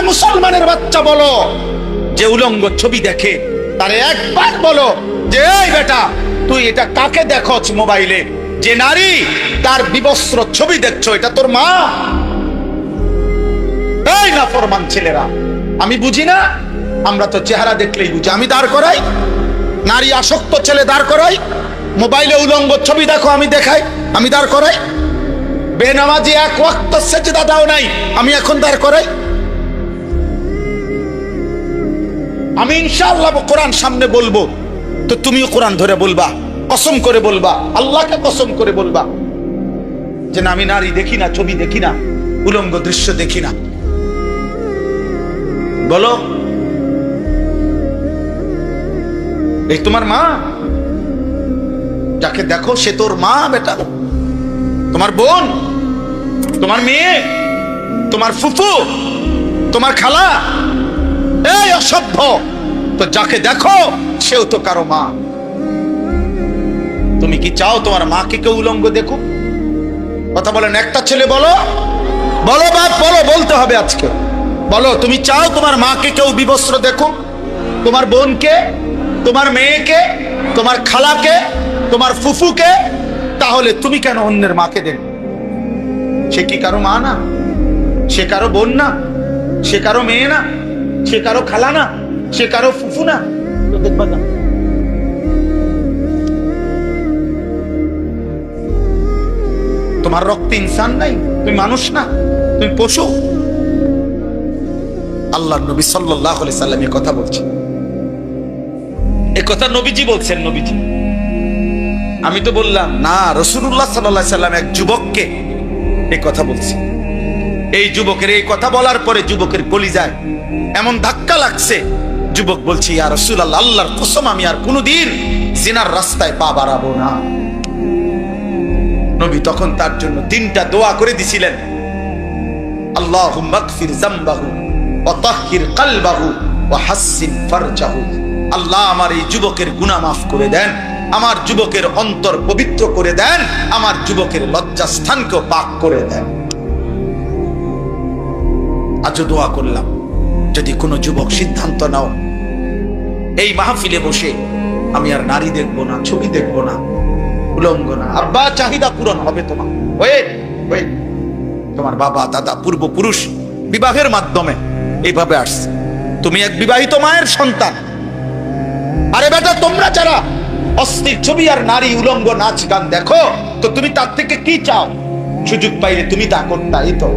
মুসলমানের বাচ্চা বলো যে উলঙ্গ ছবি দেখে, তারে একবার বলো যে এই বেটা তুই এটা কাকে দেখছ মোবাইলে, যে নারী তার বিবস্ত্র ছবি দেখছো এটা তোর মা? এই নাফরমান ছেলেরা, আমি বুঝি না, আমরা তো চেহারা দেখলেই বুঝি। আমি দাঁড় করাই, নারী আসক্ত ছেলে দাঁড় করাই, মোবাইলে উলঙ্গ ছবি দেখো আমি দেখাই, আমি দাঁড় করাই। বেনামাজি এক ওয়াক্ত সেজদা দাও নাই, আমি এখন দাঁড় করাই। আমি ইনশাআল্লাহ কোরআন সামনে বলবো, তো তুমিও কোরআন ধরে বলবা, কসম করে বলবা, আল্লাহকে কসম করে বলবা যে না আমি নারী দেখি না, ছবি দেখি না, উলঙ্গ দৃশ্য দেখি না। বলো, এই তোমার মা, যাকে দেখো সে তোর মা বেটা, তোমার বোন, তোমার মেয়ে, তোমার ফুফু, তোমার খালা। এই অসভ্য, তো যাকে দেখো সেও তো কারো মা। তুমি কি চাও তোমার মাকে কেউ উলঙ্গ দেখুক? কথা বলেন, একটা ছেলে বলো, বলো বাপ বলো, বলতে হবে আজকে। বলো, তুমি চাও তোমার মাকে কেউ বিবস্ত্র দেখুক? তোমার বোনকে, তোমার মেয়েকে, তোমার খালাকে, তোমার ফুফুকে? তাহলে তুমি কেন অন্যের মাকে দেখো? সে কি কারো মা না? সে কারো বোন না? সে কারো মেয়ে না? সে কারো খালা না? সে কারো ফুফু না? তো দেখবা না। তোমার রক্তে ইনসান নাই? তুমি মানুষ না? তুমি পশু? আল্লাহর নবী সাল্লাল্লাহু আলাইহি সাল্লাম এই কথা বলছেন। এই কথা নবীজি বলছেন, নবীজি। আমি তো বললাম না, রাসূলুল্লাহ সাল্লাল্লাহু আলাইহি সাল্লাম এক যুবককে এই কথা বলছে। এই যুবকের এই কথা বলার পরে যুবকের কলিজায় এমন ধাক্কা লাগছে, যুবক বলছে ইয়া রাসূলুল্লাহ, আল্লাহর কসম আমি আর কোনোদিন জিনার রাস্তায় পা বাড়াবো না। নবী তখন তার জন্য 3টা দোয়া করে দিছিলেন, আল্লাহুম্মা গফির যামবাহু ওয়া তাহহির কলবাহু ওয়া হাসসিন ফারজাহু। আল্লাহ আমার এই যুবকের গুনাহ মাফ করে দেন, আমার যুবকের অন্তর পবিত্র করে দেন, আমার যুবকের লজ্জাস্থানকে পাক করে দেন। আজও দোয়া করলাম, যদি কোনো যুবক সিদ্ধান্ত নাও এই মাহফিলে বসে আমি আর নারী দেখবো না, ছবি দেখবো না, উলঙ্গ না, আব্বা চাহিদা পূরণ হবে তোমার। তোমার বাবা দাদা পূর্বপুরুষ বিবাহের মাধ্যমে এইভাবে আসছে, তুমি এক বিবাহিত মায়ের সন্তান। আরে বেটা, তোমরা যারা অস্থির ছবি আর নারী উলঙ্গ নাচ গান দেখো, তো তুমি তার থেকে কি চাও? সুযোগ পাইলে তুমি তা করতা, এই তো।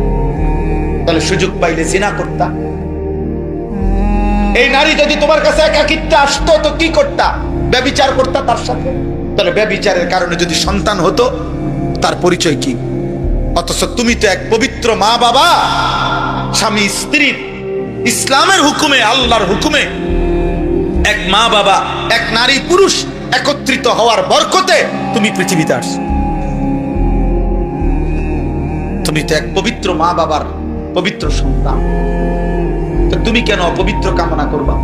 তাহলে সুযোগ পাইলে জিনা করতা। এই নারী যদি তোমার কাছে একাকিত্বে আসতো তো কি করতা? ব্যভিচার করতা তার সাথে। তাহলে ব্যভিচারের কারণে যদি সন্তান হতো, তার পরিচয় কি? অথচ তুমি তো এক পবিত্র মা বাবা, স্বামী স্ত্রীর ইসলামের হুকুমে, আল্লাহর হুকুমে এক মা বাবা, এক নারী পুরুষ একত্রিত হওয়ার বরকতে তুমি পৃথিবীতে আসছো। তুমি তো এক পবিত্র মা বাবার পবিত্র সন্তান, তো তুমি কেন অপবিত্র কামনা করবা?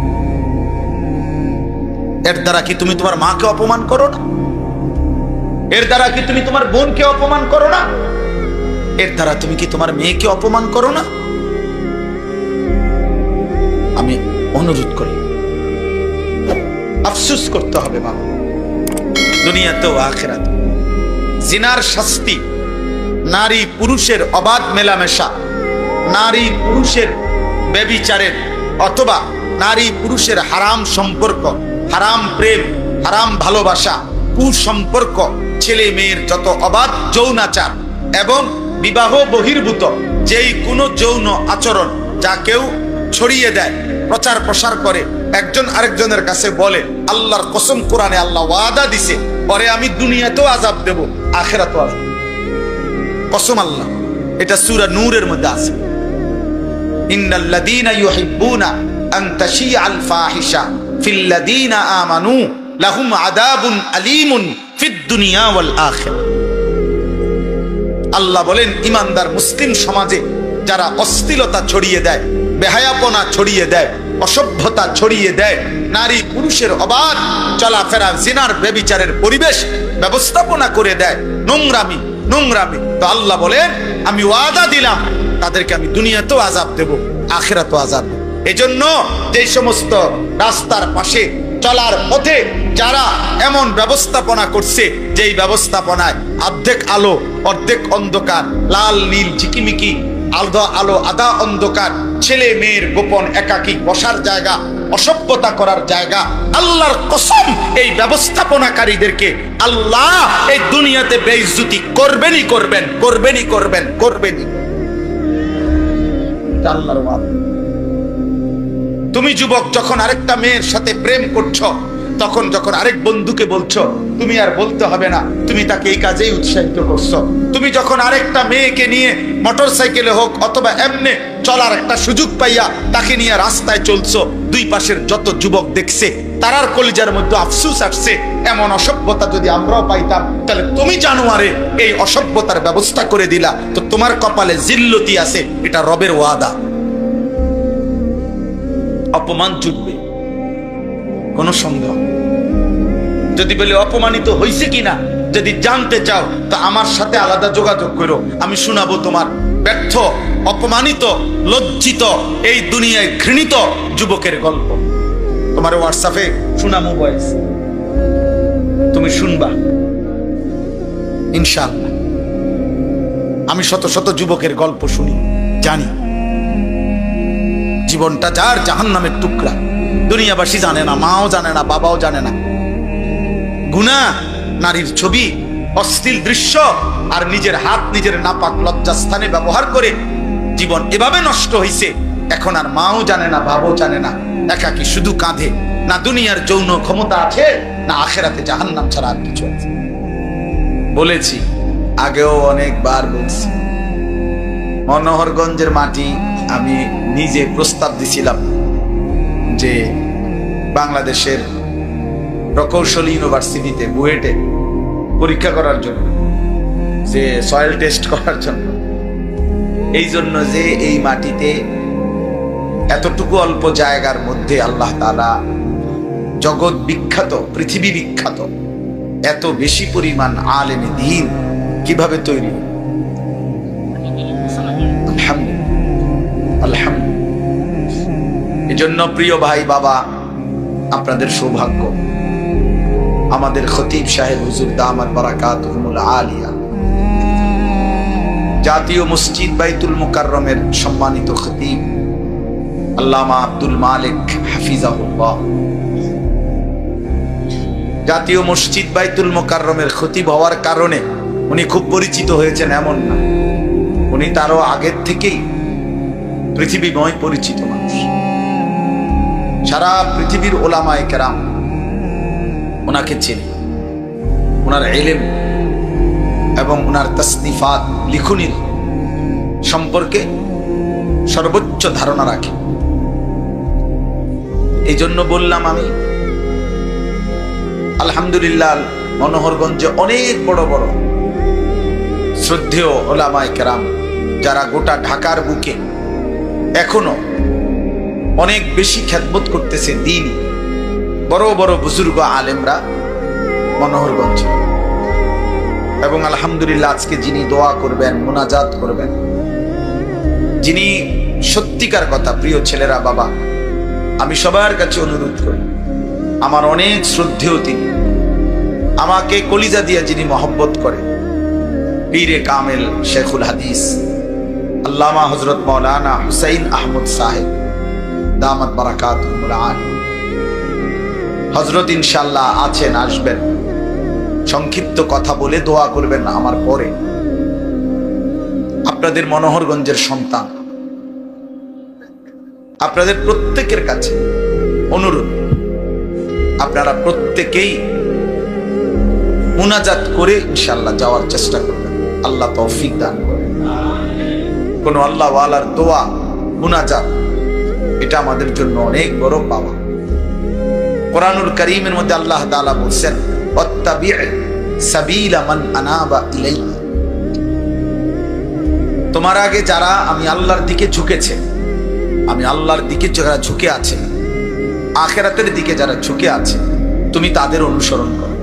এর দ্বারা কি তুমি তোমার মাকে অপমান করো না? এর দ্বারা কি তুমি তোমার বোনকে অপমান করো না? এর দ্বারা তুমি কি তোমার মেয়েকে অপমান করো না? আমি অনুরোধ করি, আফসোস করতে হবে বাবা, দুনিয়াতেও আখিরাতে। জিনার শাস্তি, নারী পুরুষের অবাধ মেলামেশা, নারী পুরুষের ব্যভিচারের অথবা নারী পুরুষের হারাম সম্পর্ক, হারাম প্রেম, হারাম ভালোবাসা, কুসম্পর্ক, ছেলে মেয়ের যত অবাধ যৌনাচার এবং বিবাহ বহির্ভূত যেই কোনো যৌন আচরণ যা কেউ ছড়িয়ে দেয়, প্রচার প্রসার করে, একজন আরেকজনের কাছে বলে, আল্লাহর কসম কোরআনে আল্লাহ ওয়াদা দিছে, পরে আমি দুনিয়াতেও আযাব দেব, আখিরাতেও আযাব। কসম আল্লাহ, এটা সূরা নূরের মধ্যে আছে, ইন্নাল্লাযীনা ইউহিব্বুনা আন তাশিআল ফাহিশা ফিল্লাযীনা আমানু লাহুম আযাবুন আলীমুন ফিদ দুনিয়া ওয়াল আখিরাহ। আল্লাহ বলেন, ঈমানদার মুসলিম সমাজে যারা অশ্লীলতা ছড়িয়ে দেয়, বেহায়াপনা ছড়িয়ে দেয়, অসভ্যতা ছড়িয়ে দেয়, নারী পুরুষের অবাধ চলাফেরা, জিনার ব্যভিচারের পরিবেশ ব্যবস্থাপনা করে দেয়, নোংরামি, তো আল্লাহ বলেন আমি ওয়াদা দিলাম তাদেরকে আমি দুনিয়াতেও আযাব দেব, আখিরাতেও আযাব দেব। এজন্য যে সমস্ত রাস্তার পাশে চলার পথে যারা এমন ব্যবস্থাপনা করছে, যেই ব্যবস্থাপনায় অর্ধেক আলো অর্ধেক অন্ধকার, লাল নীল ঝিকিমিকি, আধা আলো আধা অন্ধকার, ছেলে মেয়ের গোপন একাকী বসার জায়গা, অসভ্যতা করার জায়গা, আল্লাহর কসম এই ব্যবস্থাপনাকারীদেরকে আল্লাহ এই দুনিয়াতে বেইজ্জতি করবেনই করবেন, করবেনই করবেন, করবেনই। এটা আল্লাহর ওয়াদা। তুমি যুবক যখন আরেকটা মেয়ের সাথে প্রেম করছো, তখন যখন আরেক বন্ধুকে বলছো, তুমি আর বলতে হবে না, তুমি তাকে এই কাজেই উৎসাহিত করছো। তুমি যখন আরেকটা মেয়েকে নিয়ে মোটর সাইকেলে হোক অথবা এমনে চলার একটা সুযোগ পাইয়া তাকে নিয়ে রাস্তায় চলছো, দুই পাশের যত যুবক দেখছে তারার কলিজার মধ্যে আফসোস আসছে, এমন অসভ্যতা যদি আমরাও পাইতাম, তাহলে তুমি জানুয়ারে এই অসভ্যতার ব্যবস্থা করে দিলা, তো তোমার কপালে জিল্লতি আছে, এটা রবের ওয়াদা। অপমান চুটবে, কোনো সন্দেহ। যদি বলে অপমানিত হয়েছে কিনা যদি জানতে চাও, তা আমার সাথে আলাদা যোগাযোগ করো, আমি শোনাবো তোমার ব্যর্থ, অপমানিত, লজ্জিত, এই দুনিয়ায় ঘৃণিত যুবকের গল্প। তোমার হোয়াটসঅ্যাপে শোনামো ভয়েস, তুমি শুনবা ইনশাআল্লাহ। আমি শত শত যুবকের গল্প শুনি, জানি জীবনটা যার জাহান্নামের টুকরা, দুনিয়াবাসী জানে না, মাও জানে না, বাবাও জানে না। গুনাহ, নারীর ছবি, অশ্লীল দৃশ্য আর নিজের হাত নিজের নাপাক লজ্জাস্থানে ব্যবহার করে জীবন এভাবে নষ্ট হয়েছে। এখন আর মাও জানে না, বাবাও জানে না, একাকি শুধু কাঁধে। না দুনিয়ার যৌন ক্ষমতা আছে, না আখেরাতে জাহান্নাম ছাড়া আর কিছু আছে। বলেছি, আগেও অনেকবার বলছি, মনোহরগঞ্জের মাটি আমি নিজে প্রস্তাব দিছিলাম যে বাংলাদেশের প্রকৌশলী ইউনিভার্সিটিতে বুয়েটে পরীক্ষা করার জন্য, যে সয়েল টেস্ট করার জন্য, এই জন্য যে এই মাটিতে এতটুকু অল্প জায়গার মধ্যে আল্লাহ তাআলা জগৎ বিখ্যাত, পৃথিবী বিখ্যাত এত বেশি পরিমাণ আলেমে দ্বীন কিভাবে তৈরি। আলহামদুলিল্লাহ, আলহামদুলিল্লাহ। এজন্য প্রিয় ভাই বাবা, আপনাদের সৌভাগ্য, আমাদের খতিব সাহেব হুজুর দামাত বারাকাতুহুল আলিয়া, জাতীয় মসজিদ বাইতুল মুকাররমের সম্মানিত খতিব আল্লামা আব্দুল মালিক হাফিজাহুল্লাহ, জাতীয় মসজিদ বাইতুল মুকাররমের খতিব হওয়ার কারণে উনি খুব পরিচিত হয়েছেন এমন না, উনি তারও আগের থেকেই পৃথিবীময় পরিচিত মানুষ। সারা পৃথিবীর ওলামায়ে কেরাম ওনাকে চেনে, ওনার ইলম এবং ওনার তাসনিফাত, লিখনির সম্পর্কে সর্বোচ্চ ধারণা রাখে। এই জন্য বললাম আমি, আলহামদুলিল্লাহ, মনোহরগঞ্জে অনেক বড় বড় শ্রদ্ধেয় ওলামায়ে কেরাম যারা গোটা ঢাকার বুকে এখনো অনেক বেশি খেদমত করতেছে দ্বীনি, বড় বড় বুজুর্গ আলেমরা মনোহরগঞ্জ। এবং আলহামদুলিল্লাহ, আজকে যিনি দোয়া করবেন, মুনাজাত করবেন, যিনি সত্যিকার কথা, প্রিয় ছেলেরা, বাবা, আমি সবার কাছে অনুরোধ করি, আমার অনেক শ্রদ্ধেয় তিনি, আমাকে কলিজা দিয়া যিনি মহব্বত করে, পীরে কামেল শেখুল হাদিস আল্লামা হযরত মাওলানা হুসাইন আহমদ সাহেব দামাত বারাকাতুহুল আলিয়া, হযরত ইনশাআল্লাহ আছেন, আসবেন, সংক্ষিপ্ত কথা বলে দোয়া করবেন আমার পরে। আপনাদের মনোহরগঞ্জের সন্তান, আপনাদের প্রত্যেকের কাছে অনুরোধ, আপনারা প্রত্যেকেই মুনাজাত করে ইনশাআল্লাহ যাওয়ার চেষ্টা করবেন। আল্লাহ তৌফিক দান করেন। কোন আল্লাহ ওয়ালার দোয়া, মুনাজাত, এটা আমাদের জন্য অনেক বড় পাওয়া। কোরআনুল কারীমের মধ্যে আল্লাহ তাআলা বলেন, ওয়াত্তাবি' সাবিলা মান আনাবা ইলাইহি, তোমার আগে যারা আমি আল্লাহর দিকে ঝুঁকেছে, আমি আল্লাহর দিকে যারা ঝুঁকে আছে, আখিরাতের দিকে যারা ঝুঁকে আছে, তুমি তাদের অনুসরণ করো।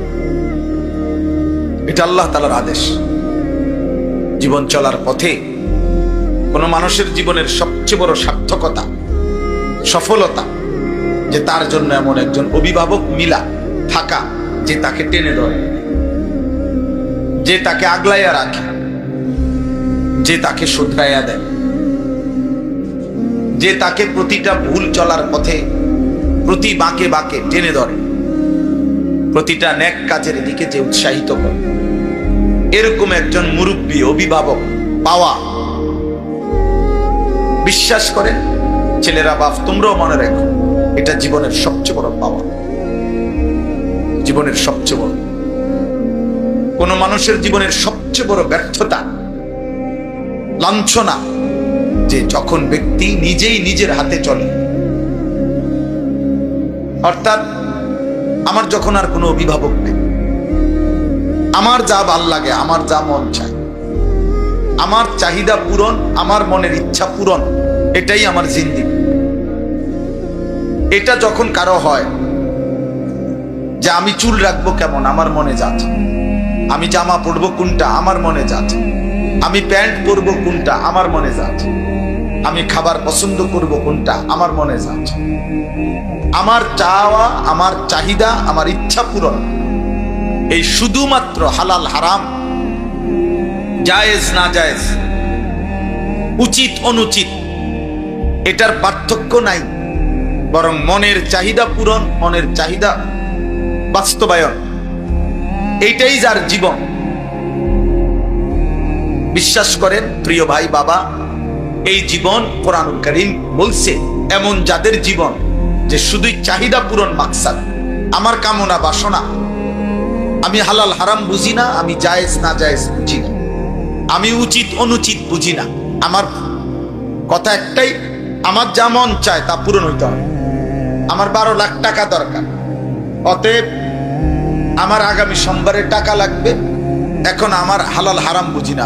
এটা আল্লাহ তাআলার আদেশ। জীবন চলার পথে কোনো মানুষের জীবনের সবচেয়ে বড় সার্থকতা, সফলতা, যে তার জন্য এমন একজন অভিভাবক মিলা থাকা যে তাকে টেনে ধরে, যে তাকে আগলাইয়া রাখে, যে তাকে শুধরাইয়া দেয়, যে তাকে প্রতিটা ভুল চলার পথে প্রতি বাঁকে বাঁকে টেনে ধরে, প্রতিটা নেক কাজের দিকে যে উৎসাহিত করে। এরকম একজন মুরব্বী অভিভাবক পাওয়া, বিশ্বাস করেন ছেলেরা, বাপ তোমরাও মনে রাখো, এটা জীবনের সবচেয়ে বড় পাওয়া, জীবনের সবচেয়ে বড়। কোন মানুষের জীবনের সবচেয়ে বড় ব্যর্থতা, লাঞ্ছনা, যে যখন ব্যক্তি নিজেই নিজের হাতে চলে। অর্থাৎ আমার যখন আর কোনো অভিভাবক নেই, আমার যা ভাল লাগে, আমার যা মন চায়, আমার চাহিদা পূরণ, আমার মনের ইচ্ছা পূরণ, এটাই আমার জিন্দেগি। এটা যখন কারো হয় যে আমি চুল রাখবো কেমন, আমার মনে যাচ্ছে, আমি জামা পরবো কোনটা, আমার মনে যাচ্ছে, আমি প্যান্ট পরবো কোনটা, আমার মনে যাচ্ছে, আমি খাবার পছন্দ করব কোনটা, আমার মনে যাচ্ছে, আমার চাওয়া, আমার চাহিদা, আমার ইচ্ছা পূরণ, এই শুধুমাত্র হালাল হারাম, জায়েজ না জায়েজ, উচিত অনুচিত, এটার পার্থক্য নাই, বরং মনের চাহিদা পূরণ, মনের চাহিদা বাস্তবায়ন, এইটাই যার জীবন। বিশ্বাস করেন প্রিয় ভাই বাবা, এই জীবন কোরআনুল কারীম বলছে এমন যাদের জীবন যে শুধুই চাহিদা পূরণ মাকসাদ, আমার কামনা বাসনা, আমি হালাল হারাম বুঝি না, আমি জায়েজ না জায়েজ বুঝি না, আমি উচিত অনুচিত বুঝি না, আমার কথা একটাই, আমার যা মন চায় তা পূরণ হইতে হবে। আমার 12 লাখ টাকা দরকার, অতএব আমার আগামী সোমবারে টাকা লাগবে, এখন আমার হালাল হারাম বুঝি না,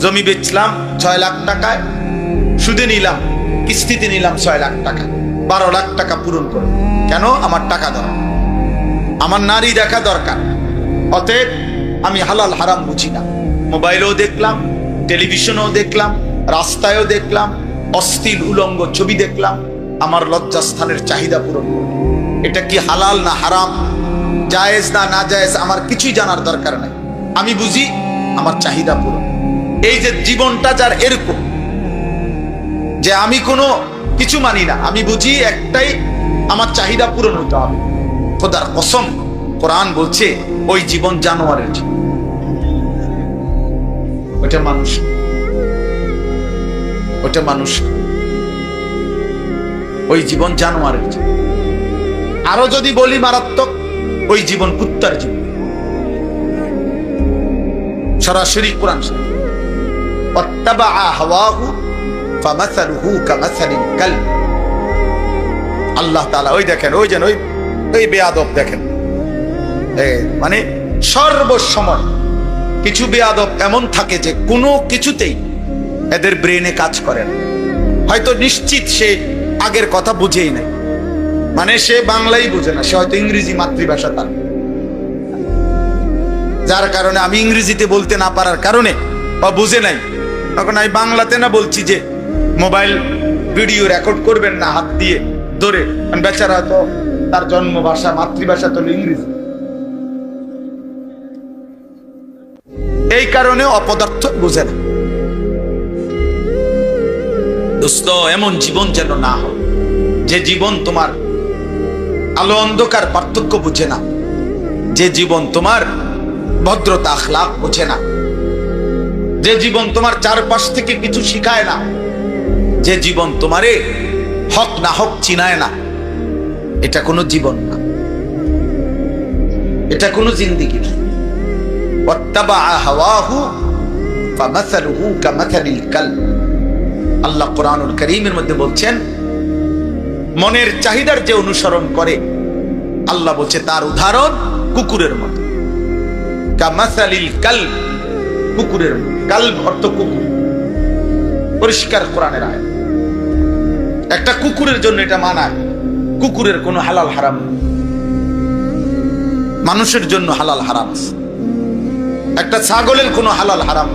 জমি বেচলাম 6 লাখ টাকায়, সুদে নিলাম, কিস্তিতে নিলাম 6 লাখ টাকা, 12 লাখ টাকা পূরণ করো, কেন? আমার টাকা দরকার, আমার নারী দেখা দরকার, অতএব আমি হালাল হারাম বুঝি না। মোবাইলেও দেখলাম, টেলিভিশনেও দেখলাম, রাস্তায়ও দেখলাম, অশ্লীল উলঙ্গ ছবি দেখলাম, আমার লজ্জাস্থানের চাহিদা পূরণ করব। এটা কি হালাল না হারাম, জায়েজ না না জায়েজ, আমার কিছুই জানার দরকার নাই, আমি বুঝি আমার চাহিদা পূরণ। এই যে জীবনটা যার এরকম, যে আমি কোনো কিছু মানি না, আমি বুঝি একটাই, আমার চাহিদা পূরণ হতে হবে, খোদার কসম কোরআন বলছে ওই জীবন জানোয়ারের জীবন, ওটা মানুষ, ওটা মানুষ, ওই জীবন জানোয়ারের জীবন। আরো যদি বলি মারাত্মক, ওই জীবন কুত্তার জীবন। সরাসরি কোরআন আল্লাহ তাআলা ওই দেখেন, ওই যেন ওই বেয়াদব দেখেন, মানে সর্বসময় কিছু বেয়াদব এমন থাকে যে কোনো কিছুতেই এদের ব্রেনে কাজ করে না, হয়তো নিশ্চিত সে আগের কথা বুঝেই নাই, মানে সে বাংলাই বুঝে না, সে হয়তো ইংরেজি মাতৃভাষা তার, যার কারণে আমি ইংরেজিতে বলতে না পারার কারণে বা বুঝে নাই, তখন আমি বাংলাতে না বলছি যে মোবাইল ভিডিও রেকর্ড করবেন না হাত দিয়ে ধরে, বেচারা তো তার জন্ম ভাষা মাতৃভাষা তো ইংরেজি, এই কারণে অপদার্থ বুঝে না। দোস্ত, এমন জীবন যেন না হয় যে জীবন তোমার আলো অন্ধকার পার্থক্য বুঝে না, যে জীবন তোমার ভদ্রতা আখলাক বোঝে না, যে জীবন তোমার চারপাশ থেকে কিছু শিখায় না, যে জীবন তোমারে হক না হক চিনায় না, এটা কোনো জীবন না, এটা কোনো জিন্দেগি না। আল্লাহ কোরআনুল কারীমের মধ্যে বলছেন, মনের চাহিদার যে অনুসরণ করে, আল্লাহ বলছে তার উদাহরণ কুকুরের মতো। কামাসালিল কালব, কুকুরের মতো। কালব অর্থ কুকুর, পরিষ্কার কোরআনের আয়াত। একটা কুকুরের জন্য এটা মানায়, কুকুরের কোনো হালাল হারাম, মানুষের জন্য হালাল হারাম আছে। একটা ছাগলের কোনো হালাল হারাম,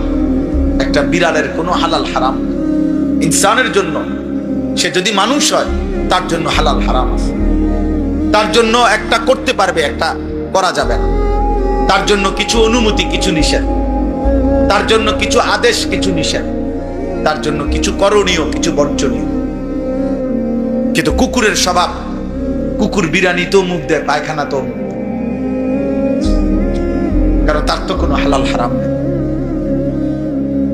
একটা বিড়ালের কোনো হালাল হারাম। ইনসানের জন্য, সে যদি মানুষ হয় তার জন্য হালাল হারাম আছে, তার জন্য একটা করতে পারবে, একটা করা যাবে না, তার জন্য কিছু অনুমতি কিছু নিষেধ, তার জন্য কিছু আদেশ কিছু নিষেধ, তার জন্য কিছু করণীয় কিছু বর্জনীয়। কিন্তু কুকুরের স্বভাব, কুকুর বিরানি তো মুখ দেয়, পায়খানা তো মুখ দেয়, কারণ তার তো কোনো হালাল হারাম নেই।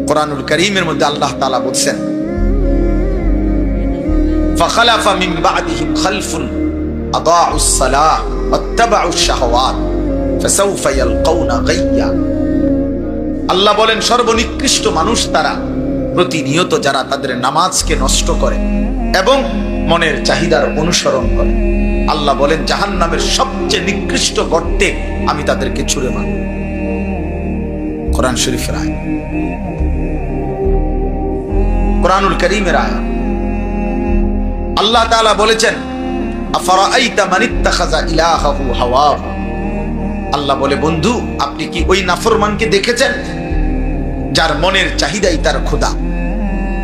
কোরআনুল কারীমের মধ্যে আল্লাহ তাআলা বলছেন, ফাখালাফা মিন বা'দিহিম খালফুন আদাউস সালাহ ওয়াত্তাবাউশ শাহওয়াত ফাসাউফা ইয়ালকাউনা গায়্যা। আল্লাহ বলেন সর্বনিকৃষ্ট মানুষ তারা প্রতিনিয়ত যারা তাদের নামাজকে নষ্ট করে এবং মনের চাহিদার অনুসরণ করে। আল্লাহ বলেন জাহান্নামের সবচেয়ে নিকৃষ্ট গর্তে আমি তাদেরকে ছুঁড়ে মারব। কোরআন শরীফের আয়াত, কোরআনুল কারীমের আয়াত। আল্লাহ তাআলা বলেছেন আফারাআইতা মান ইত্তাখাযা ইলাহাহু হাওয়াহু। আল্লাহ বলে বন্ধু আপনি কি ওই নাফরমানকে দেখেছেন যার মনের চাহিদাই তার খোদা,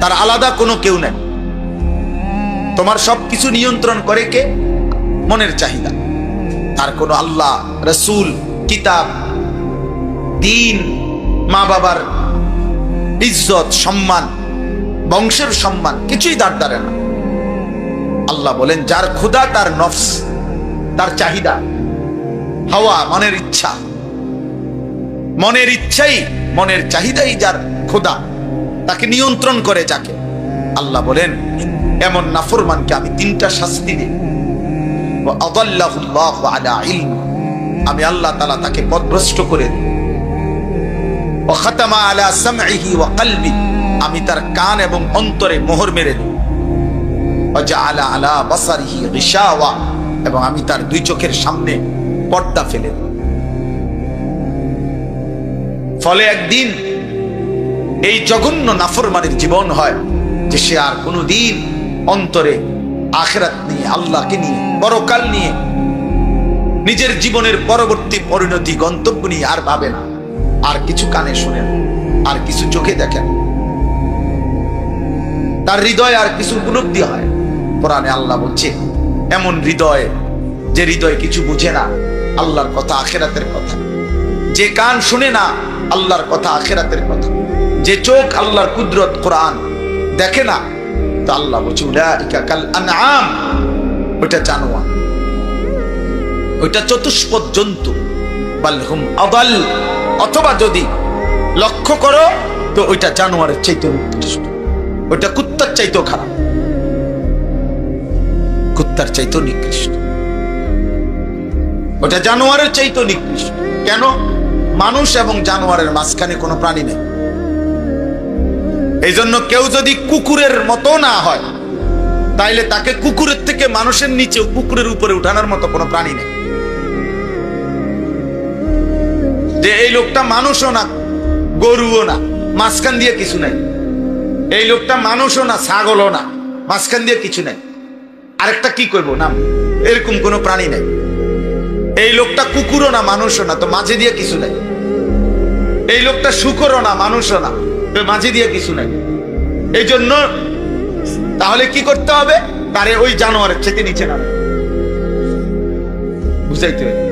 তার আলাদা কোনো কেউ নেই। তোমার সবকিছু নিয়ন্ত্রণ করে কে? মনের চাহিদা। তার কোনো আল্লাহ, রাসূল, কিতাব, দ্বীন, মা বাবার ইজ্জত, সম্মান, বংশের সম্মান কিছুই তার দ্বারা না। আল্লাহ বলেন যার খোদা তার নফস, তার চাহিদা, হাওয়া, মনের ইচ্ছা, মনের ইচ্ছাই মনের চাহিদাই যার খোদা, তাকে নিয়ন্ত্রণ করে যাকে। আল্লাহ বলেন এমন নাফরমানকে আমি তিনটা শাস্তি দিই। ওয়া আদাল্লাহুল্লাহু আলা ইলম, আমি আল্লাহ তাআলা তাকে পথভ্রষ্ট করে দিই। ওয়া খাতামা আলা সামঈহি ওয়া কলবি, আমি তার কান এবং অন্তরে মোহর মেরে দিই। ওয়া জাআলা আলা বাসারিহি গিশাওয়া, এবং আমি তার দুই চোখের সামনে পর্দা ফেলে দিই। ফলে একদিন এই জঘন্য নাফরমানের জীবন হয় যে সে আর কোনোদিন অন্তরে আখিরাত নিয়ে, আল্লাহকে নিয়ে, পরকাল নিয়ে, নিজের জীবনের পরবর্তী পরিণতি গন্তব্য নিয়ে আর ভাবে না, আর কিছু কানে শোনেন, আর কিছু চোখে দেখেন, তার হৃদয়ে আর কিছু উপলব্ধি হয়। কোরআনে আল্লাহ বলছে এমন হৃদয়, যে হৃদয় কিছু বুঝে না আল্লাহর কথা, আখিরাতের কথা, যে কান শুনে না আল্লাহর কথা, আখিরাতের কথা, যে চোখ আল্লাহর কুদরত কোরআন দেখে না, তো আল্লাহ বলছে উলাইকা কাল আনআম, ওটা জানোয়ার, ওইটা চতুষ্পদ জন্তু, বাল হুম আদাল, অথবা যদি লক্ষ্য করো তো ওইটা জানোয়ারের চাইতে নিকৃষ্ট, ওইটা কুত্তার চাইতেও খারাপ, কুত্তার চাইতেও নিকৃষ্ট, ওটা জানোয়ারের চাইতেও নিকৃষ্ট। কেন? মানুষ এবং জানোয়ারের মাঝখানে কোনো প্রাণী নেই। এই জন্য কেউ যদি কুকুরের মতো না হয় তাইলে তাকে কুকুরের থেকে মানুষের নিচে, কুকুরের উপরে উঠানোর মতো কোনো প্রাণী নেই। যে এই লোকটা মানুষও না, গরুও না, মাঝখান দিয়ে কিছু নাই। এই লোকটা মানুষও না, ছাগলও না, মাঝখান দিয়ে কিছু নাই। আরেকটা কি করবো নাম, এরকম কোনো প্রাণী নাই। এই লোকটা কুকুরও না, মানুষও না, তো মাঝে দিয়ে কিছু নাই। এই লোকটা শুকরও না, মানুষও না, তো মাঝে দিয়ে কিছু নাই। এই জন্য তাহলে কি করতে হবে? তারে ওই জানোয়ারের চেয়ে নিচে নামে বুঝাইতে হবে,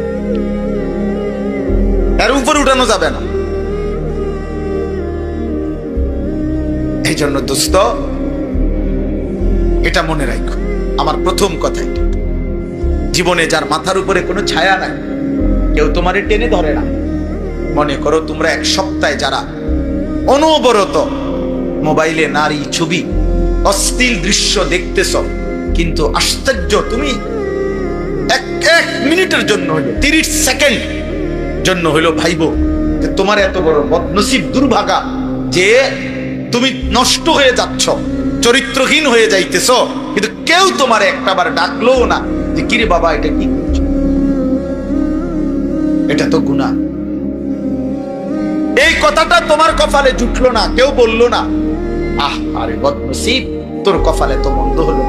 তার উপরে উঠানো যাবে না। এই জন্য দোস্ত এটা মনে রাখো, আমার প্রথম কথা এটা। জীবনে যার মাথার উপরে কোনো ছায়া নাই, কেউ তোমারে টেনে ধরে না। মনে করো তোমরা এক সপ্তাহে যারা অনবরত মোবাইলে নারী ছবি, অশ্লীল দৃশ্য দেখতেছ, কিন্তু আশ্চর্য তুমি এক মিনিটের জন্য হইলো, 30 সেকেন্ড জন্য হইলো ভাইবো যে তোমার এত বড় বদনসিব, দুর্ভাগা যে তুমি নষ্ট হয়ে যাচ্ছ, চরিত্রহীন হয়ে যাইতেছ, কিন্তু কেউ তোমার একটাবার ডাকলো না যে কিরে বাবা এটা কি করছো, এটা তো গুনাহ। এই কথাটা তোমার কপালে জুটলো না, কেউ বললো না আহ আরে বদনসিব তোর কপালে তো মন্দ হলো,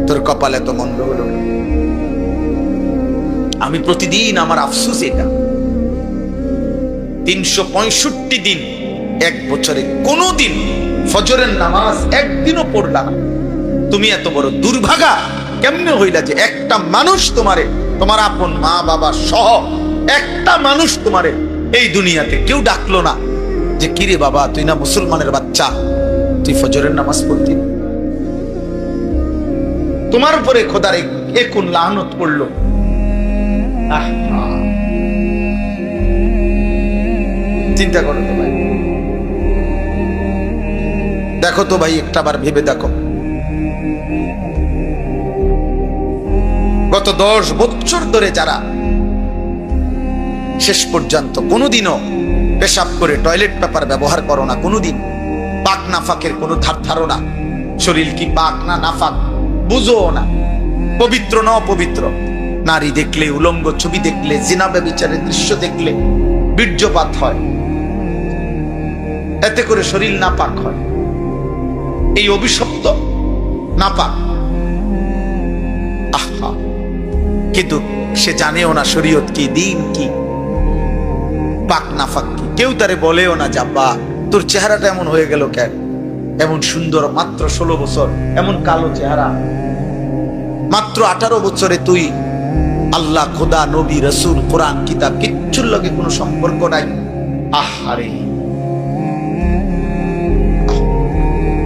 তোর কপালে তো মন্দ হলো। আমি প্রতিদিন আমার আফসোস এটা, 365 দিন এক বছরে কোনোদিন ফজরের নামাজ একদিনও পড়লা না, তুমি এত বড় দুর্ভাগা কেমনে হইলা যে একটা মানুষ তোমারে, তোমার আপন মা বাবা সহ একটা মানুষ তোমারে এই দুনিয়াতে কেউ ডাকলো না যে কিরে বাবা তুই না মুসলমানের বাচ্চা, তুই ফজরের নামাজ পড়তি? তোমার উপরে খোদার কোন লানত পড়লো। চিন্তা করো তো ভাই, দেখো তো ভাই, একটা বার ভেবে দেখো, গত 10 বছর ধরে যারা শেষ পর্যন্ত কোনোদিনও পেশাব করে টয়লেট পেপার ব্যবহার করো না, কোনোদিন পাক নাফাকের কোনো ধারণা, শরীর কি পাক না নাফাক বুঝো না, পবিত্র না অপবিত্র, নারী দেখলে, উলঙ্গ ছবি দেখলে, জিনা ব্যভিচারের দৃশ্য দেখলে বীর্যপাত হয়, এতে করে শরীর নাপাক হয়, এই অভিশপ্ত নাপাক। আহা, কিন্তু সে জানেও না শরীয়ত কি, দিন কি, পাক নাফাক কি, কেউ তারে বলেও না যাব্বা তোর চেহারাটা এমন হয়ে গেল কেন, এমন সুন্দর, মাত্র 16 বছর, এমন কালো চেহারা, মাত্র 18 বছরে তুই আল্লাহ, খোদা, নবী, রসুল, কোরআন, কিতাব কিচ্ছুর লগে কোনো সম্পর্ক নাই। আহারে,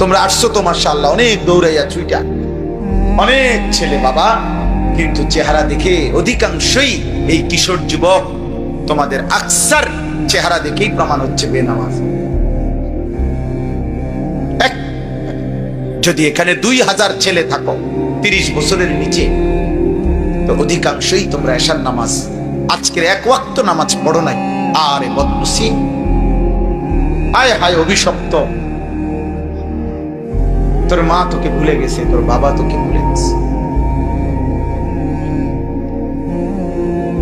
তোমরা আসছো তো মাশাআল্লাহ, অনেক দৌড়াইয়া ছুইটা, অনেক ছেলে বাবা, কিন্তু চেহারা দেখে অধিকাংশই এই কিশোর যুবক, তোমাদের আকসার চেহারা দেখেই প্রমাণ হচ্ছে বেনামাজ। যদি এখানে 2000 ছেলে থাকো 30 বছরের নিচে, তো অধিকাংশই তোমরা এশার নামাজ, আজকের 1 ওয়াক্ত নামাজ পড়ো নাই। আরে বদনসিব, আয় হায় অভিশপ্ত, তোর মা তোকে ভুলে গেছে, তোর বাবা তোকে ভুলে গেছে,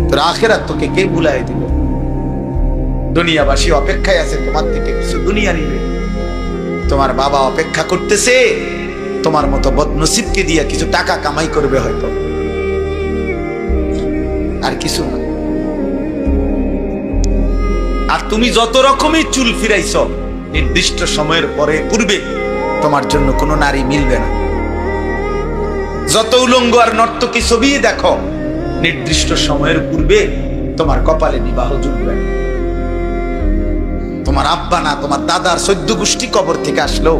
তোর আখিরাত তোকে কে ভুলাই দিল? দুনিয়াবাসী অপেক্ষায় আছে তোমার থেকে কিছু দুনিয়া নিবে, তোমার বাবা অপেক্ষা করতেছে তোমার মতো বদনসিবকে দিয়ে কিছু টাকা কামাই করবে হয়তো, আর কিছু না। আর তুমি যত রকমের চুল ফিরাইছ, নির্দিষ্ট সময়ের পরে পূর্বে তোমার জন্য কোনো নারী মিলবে না। যত উলঙ্গ আর নর্তকী ছবি দেখো, নির্দিষ্ট সময়ের পূর্বে তোমার কপালে বিবাহ জুটবে। তোমার আব্বা না, তোমার দাদার 14 গোষ্ঠী কবর থেকে আসলো,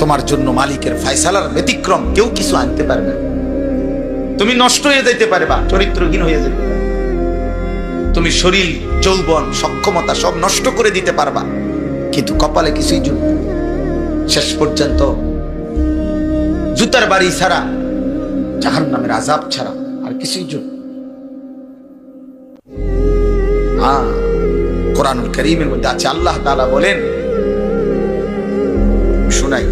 তোমার জন্য মালিকের ফয়সালার ব্যতিক্রম কেউ কিছু আনতে পারবে না। তুমি নষ্ট হয়ে যেতে পারবা, চরিত্রহীন হয়ে যেতে পারবে, তুমি শরীর, যৌবন, সক্ষমতা সব নষ্ট করে দিতে পারবা, কিন্তু কপালে কিছুই জুটবে না। শেষ পর্যন্ত জুতার বাড়ি ছাড়া, জাহান্নামের আযাব ছাড়া আর কিছুই জুটবে। হ্যাঁ, কোরআনুল কারীমের মধ্যে আছে, আল্লাহ তাআলা বলেন, শুনাই,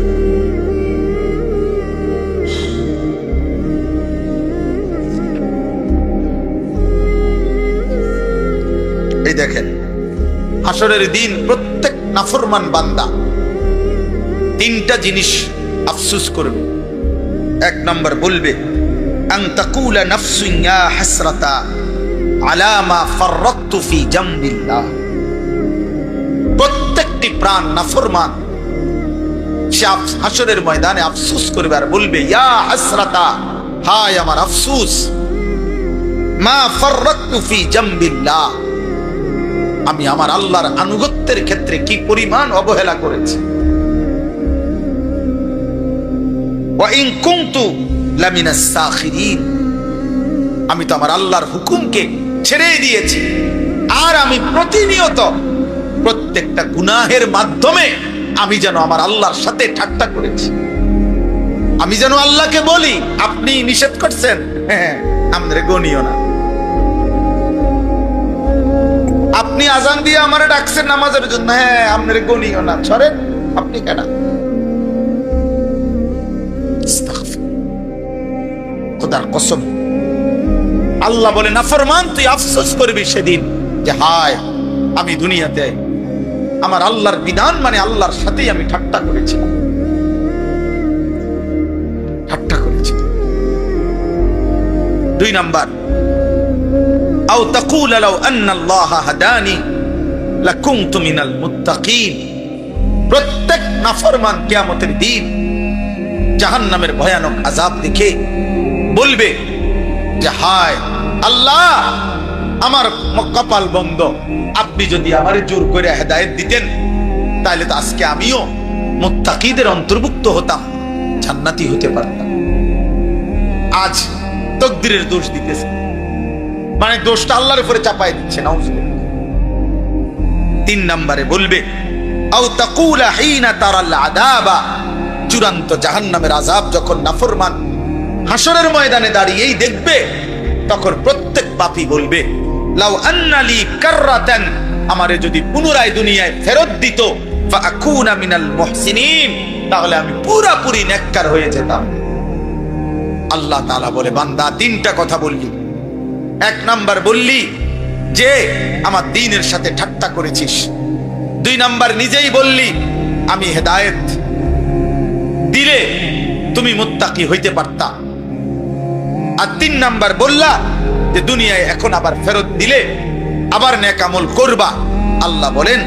এই দেখেন, হাসরের দিন প্রত্যেক নাফরমান বান্দা 3টা জিনিস আফসোস করবে। 1 নম্বর বলবে, আন তাকুলা নাফসুন ইয়া হাসরাতা আলা মা ফাররাতু ফি জামবিল্লাহ। প্রত্যেকটি প্রাণ নাফরমান সে হাসরের ময়দানে আফসোস করবে আর বলবে, ইয়া হাসরাতা, হায় আমার আফসোস, মা ফাররাতু ফি জামবিল্লাহ, আমি আমার আল্লাহর আনুগত্যের ক্ষেত্রে কি পরিমাণ অবহেলা করেছি। ওয়া ইন কুনতু লামিনাস সাখিরিন, আমি তো আমার আল্লাহর হুকুমকে ছেড়ে দিয়েছি, আর আমি প্রতিনিয়ত প্রত্যেকটা গুনাহের মাধ্যমে আমি যেন আমার আল্লাহর সাথে ঠাট্টা করেছি। আমি যেন আল্লাহকে বলি, আপনি নিষেধ করছেন, হ্যাঁ আমাদের গনিও না, আপনি আজান দিয়ে আমারে ডাকছেন নামাজের জন্য, হ্যাঁ আপনার গনিও না, ছড়েন আপনি কেন? খোদার কসম, আল্লাহ বলে, নাফরমান তুই আফসোস করবি সেদিন যে হায়, আমি দুনিয়াতে আমার আল্লাহর বিধান মানে আল্লাহর সাথেই আমি ঠাট্টা করেছিলাম, ঠাট্টা করেছি। 2 নাম্বার, আও তাকুল লাউ আন্না আল্লাহ হাদানি লাকুনতু মিনাল মুত্তাকিন। প্রত্যেক নাফরমান কিয়ামতের দিন জাহান্নামের ভয়ানক আযাব দেখে বলবে যে হায় আল্লাহ, আমার কপাল বন্ধ, আপনি যদি আমারে জোর করে হেদায়েত দিতেন তাহলে তো আজকে আমিও মুত্তাকিদের অন্তর্ভুক্ত হতাম, জান্নাতি হতে পারতাম। আজ তাকদীরের দোষ দিতেছে, মানে দোষটা আল্লাহর উপরে চাপায় দিচ্ছে। নাউজুবিল্লাহ। 3 নম্বরে বলবে আও তাকুলা হিনা তারাল আযাবা, চূড়ান্ত জাহান্নামের আযাব যখন নাফরমান হাসরের ময়দানে দাঁড়িয়েই দেখবে, তখন প্রত্যেক পাপী বলবে লাউ আন্নালি কাররাতান, আমারে যদি পুনরায় দুনিয়ায় ফেরত দিত, ফাআকুনা মিনাল মুহসিনিন, তাহলে আমি পুরোপুরি নেককার হয়ে যেতাম। আল্লাহ তাআলা বলে বান্দা 3টা কথা বললি। 1 নাম্বার বললি যে আমার দ্বীনের সাথে ঠাট্টা করেছিস। 2 নাম্বার নিজেই বললি আমি হেদায়েত দিলে তুমি মুত্তাকি হইতে পারতা। আর 3 নাম্বার বললা যে দুনিয়ায় এখন আবার ফেরত দিলে আবার নেক আমল করবা। আল্লাহ বলেন